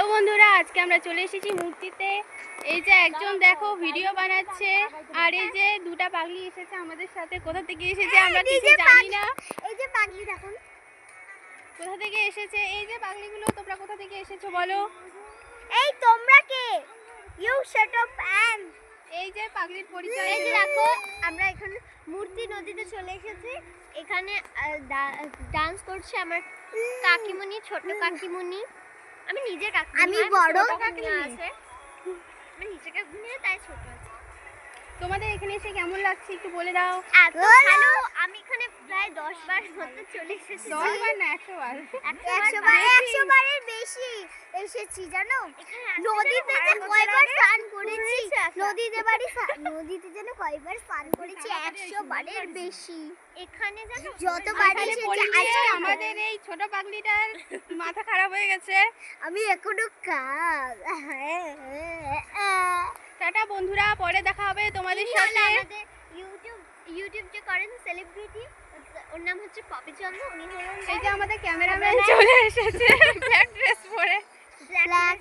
Hello বন্ধুরা, আজকে আমরা চলে এসেছি মূর্তিতে। এই যে একজন দেখো ভিডিও বানাচ্ছে, আর এই যে দুটা পাগলি এসেছে আমাদের সাথে। কোথা থেকে এসেছে আমরা কিছু জানি না। এই যে পাগলি দেখুন কোথা থেকে এসেছে, এই যে পাগলিগুলো, তোমরা কোথা থেকে এসেছো বলো? এই তোমরা কে? ইউ শাট আপ অ্যান্ড এই যে পাগলির পরিচয়। এই যে দেখো আমরা এখানে মূর্তি নদীতে চলে এসেছি। এখানে ডান্স করছে আমার কাকিমণি, ছোট কাকিমণি। আমি নিজে কাকিমণি, আমি বড় কাকিমণি আছে। আমি নিজে কাকিমণি, তাই ছোট আছে। তোমাদের এখানে এসে কেমন লাগছে একটু বলে দাও। এত ভালো। আমি এখানে প্রায় 10 বার মতো চলে এসেছি। 10 বার না 100 বার। 100 বারের বেশি এসেছি জানো। নদীতে যে কয়বার স্নান করেছি, নদীতে যেন কয়বার স্নান করেছি, 100 বারের বেশি। এখানে জানো যতবার এসেছি আজকে আমাদের এই ছোট পাগলিটার মাথা খারাপ হয়ে গেছে। আমি এখনো টাটা বন্ধুরা, পরে দেখা হবে তোমাদের সাথে। আমাদের ইউটিউব যে করেন সেলিব্রিটি, ওর নাম হচ্ছে পপি চন্দ্র। উনি হলেন এই যে আমাদের ক্যামেরাম্যান চলে এসেছে ব্ল্যাক ড্রেস পরে। ব্ল্যাক